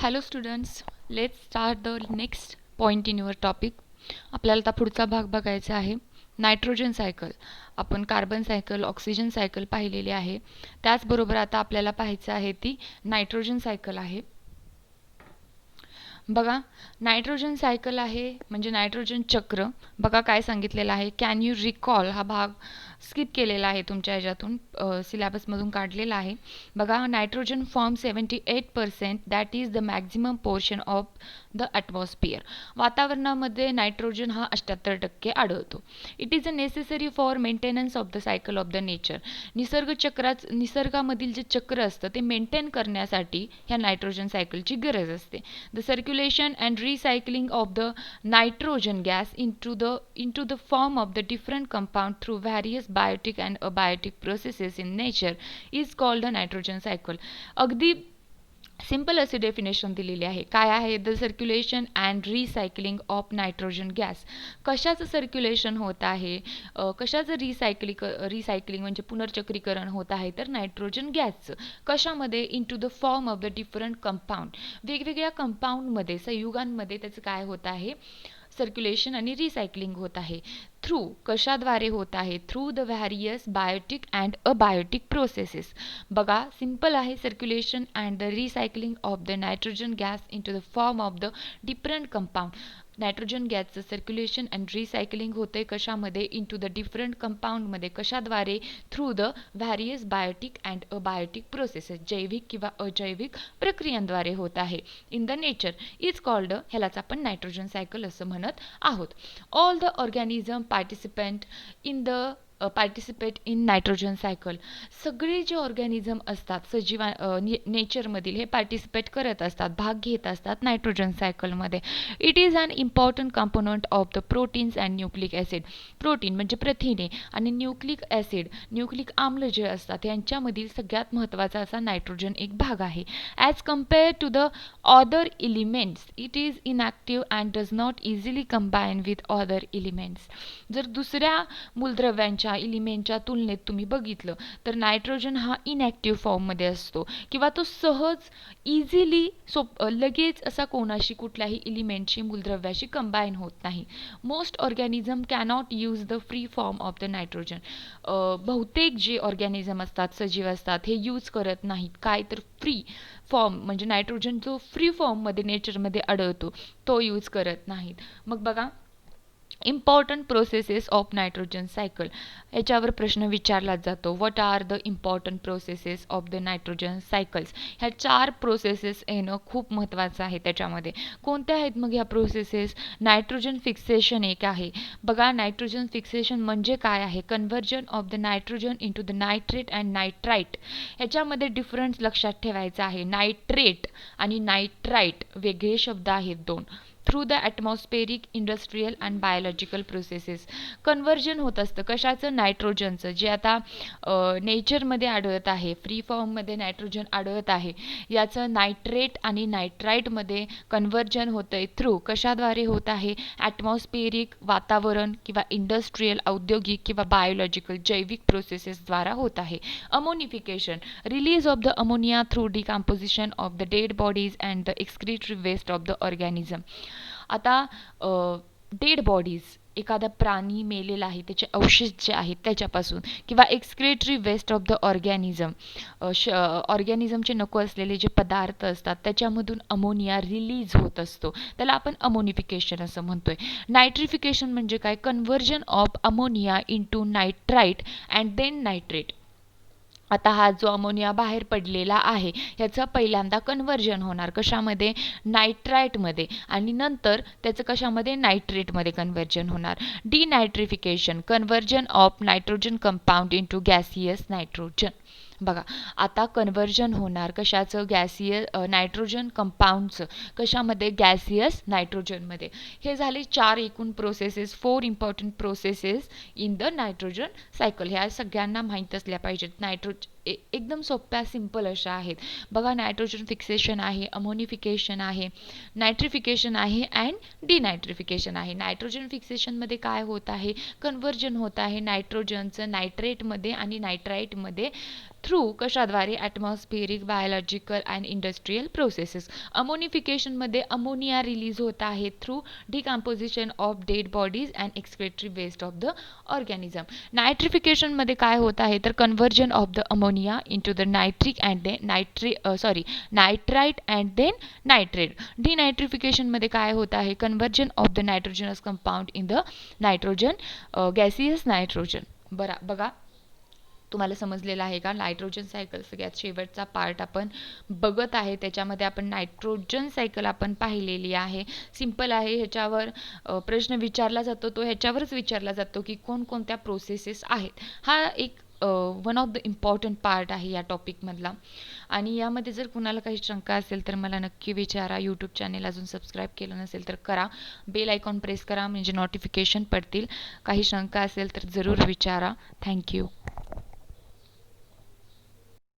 Hello students, let's start the next point in your topic. आपल्याला आता पुढचा भाग बघायचा आहे नायट्रोजन सायकल. आपण कार्बन सायकल, ऑक्सिजन सायकल पाहिलेली आहे. त्याचबरोबर आता आपल्याला पाहायचं आहे ती नायट्रोजन सायकल आहे. बघा, नायट्रोजन सायकल आहे म्हणजे नायट्रोजन चक्र. बघा काय सांगितलेलं आहे. कॅन यू रिकॉल हा भाग स्किप केलेला आहे तुमच्या ह्याच्यातून, सिलेबसमधून काढलेला आहे. बघा, nitrogen form 78%, that is the maximum portion of the atmosphere. वातावरणामध्ये नायट्रोजन हा 78% आढळतो. It is a necessary for maintenance of the cycle of the nature. निसर्गामधील जे चक्र असतं ते मेंटेन करण्यासाठी ह्या नायट्रोजन सायकलची गरज असते. The circulation and recycling of the nitrogen gas into the form of the different compound through various biotic and abiotic processes in nature is called a nitrogen cycle. अगदी सिंपल अशी definition दिलेली आहे. काय आहे? The circulation and recycling of nitrogen gas. कशाचं circulation होत आहे, कशाचं रिसायकलिंग म्हणजे पुनर्चक्रीकरण होत आहे, तर नायट्रोजन गॅसचं. कशामध्ये? Into the form of the different compound. वेगवेगळ्या कंपाऊंडमध्ये, संयुगांमध्ये त्याचं काय होत आहे? सर्क्युलेशन आणि रिसायकलिंग होत आहे. थ्रू कशाद्वारे होत आहे? Through the various biotic and abiotic processes. बघा, सिंपल आहे. Circulation and the recycling of the nitrogen gas into the form of the different compound. Nitrogen गॅसचं सर्क्युलेशन अँड रिसायकलिंग होते कशामध्ये? इंटू द डिफरंट कंपाऊंडमध्ये. कशाद्वारे? Through the various biotic and abiotic processes. जैविक किंवा अजैविक प्रक्रियांद्वारे होत आहे. In the nature is called, ह्यालाच आपण नायट्रोजन सायकल असं म्हणत आहोत. All the organism participate in nitrogen cycle. सगळे जे ऑर्गॅनिझम असतात नेचरमधील, हे पार्टिसिपेट करत असतात, भाग घेत असतात नायट्रोजन सायकलमध्ये. It is an important component of the proteins and nucleic acid. Protein म्हणजे प्रथिने आणि न्यूक्लिक ॲसिड, न्यूक्लिक आम्ल जे असतात यांच्यामधील सगळ्यात महत्त्वाचा असा नायट्रोजन एक भाग आहे. As compare to the other elements it is inactive and does not easily combine with other elements. जर दुसऱ्या मूलद्रव्यांच्या एलिमेंटच्या तुलनेत तुम्ही बघितलं तर नायट्रोजन हा इनॅक्टिव्ह फॉर्ममध्ये असतो किंवा तो सहज इझिली लगेच असा कोणाशी, कुठल्याही एलिमेंटशी, मूलद्रव्याशी कंबाईन होत नाही. Most organism cannot use the free form of the nitrogen. बहुतेक जे ऑर्गॅनिझम असतात, सजीव असतात, हे यूज करत नाहीत. काय तर फ्री फॉर्म म्हणजे नायट्रोजन जो फ्री फॉर्ममध्ये नेचरमध्ये आढळतो तो यूज करत नाहीत. मग बघा, important processes of nitrogen cycle, याच्यावर प्रश्न विचारला जातो. What are the important processes of the nitrogen cycles. ह्या 4 प्रोसेसेस येणं खूप महत्त्वाचं आहे. त्याच्यामध्ये कोणत्या आहेत मग ह्या प्रोसेसेस? नायट्रोजन फिक्सेशन एक आहे. बघा, नायट्रोजन फिक्सेशन म्हणजे काय आहे? Conversion of the nitrogen into the nitrate and nitrite. ह्याच्यामध्ये डिफरन्स लक्षात ठेवायचा आहे. नायट्रेट आणि नायट्राईट वेगळे शब्द आहेत दोन. Through the atmospheric, industrial and biological processes. Conversion होत असतं कशाचं? नायट्रोजनचं, जे आता नेचरमध्ये आढळत आहे, फ्री फॉर्ममध्ये नायट्रोजन आढळत आहे, याचं नायट्रेट आणि नायट्राईटमध्ये कन्व्हर्जन होतं आहे. थ्रू कशाद्वारे होत आहे? ॲटमॉस्फेरिक, वातावरण, किंवा इंडस्ट्रियल, औद्योगिक, किंवा बायोलॉजिकल, जैविक प्रोसेसेसद्वारा होत आहे. Ammonification, release of the ammonia through decomposition of the dead bodies and the excretory waste of the organism. आता डेड बॉडीज, एखादा प्राणी मेलेला आहे त्याचे अवशेष जे आहेत त्याच्यापासून, किंवा excretory waste of the organism, ऑर्गॅनिझमचे नको असलेले जे पदार्थ असतात त्याच्यामधून अमोनिया रिलीज होत असतो, त्याला आपण अमोनिफिकेशन असं म्हणतोय. नायट्रिफिकेशन म्हणजे काय? Conversion of ammonia into nitrite and then nitrate. आता हा जो अमोनिया बाहेर पडलेला आहे ह्याचं पहिल्यांदा कन्व्हर्जन होणार कशामध्ये? नायट्राईटमध्ये, आणि नंतर त्याचं कशामध्ये? नायट्रेटमध्ये कन्व्हर्जन होणार. Denitrification, conversion of nitrogen compound into gaseous nitrogen. बघा, आता कन्व्हर्जन होणार कशाचं? नायट्रोजन कंपाऊंडचं. कशामध्ये? गॅसियस नायट्रोजनमध्ये. हे झाले 4 एकूण processes, 4 important processes in the nitrogen cycle. ह्या सगळ्यांना माहीत असल्या पाहिजेत. एकदम सोप्या सिंपल अशा आहेत बघा. नायट्रोजन फिक्सेशन आहे, अमोनिफिकेशन आहे, नायट्रिफिकेशन आहे अँड डिनायट्रिफिकेशन आहे. नायट्रोजन फिक्सेशनमध्ये काय होत आहे, कन्व्हर्जन होत आहे नायट्रोजनचं नायट्रेटमध्ये आणि नायट्राईटमध्ये थ्रू कशाद्वारे, atmospheric, biological and industrial processes. अमोनिफिकेशनमध्ये अमोनिया रिलीज होत आहे through decomposition of dead bodies and excretory waste of the organism. नायट्रिफिकेशनमध्ये काय होत आहे तर conversion of the ammonia into the nitric and then nitrite and then nitrate. डिनायट्रिफिकेशनमध्ये काय होत आहे, conversion of the nitrogenous compound in the nitrogen gaseous nitrogen. बघा तुम्हाला समजलेलं आहे का. नायट्रोजन सायकल सगळ्यात शेवटचा पार्ट आपण बघत आहे, त्याच्यामध्ये आपण नायट्रोजन सायकल आपण पाहिलेली आहे. सिंपल आहे, ह्याच्यावर प्रश्न विचारला जातो तो ह्याच्यावरच विचारला जातो की कोणकोणत्या प्रोसेसेस आहेत. हा एक one of the important part आहे या टॉपिकमधला. आणि यामध्ये जर कुणाला काही शंका असेल तर मला नक्की विचारा. यूट्यूब चॅनेल अजून सबस्क्राईब केलं नसेल तर करा, बेल आयकॉन प्रेस करा म्हणजे नोटिफिकेशन पडतील. काही शंका असेल तर जरूर विचारा. थँक्यू.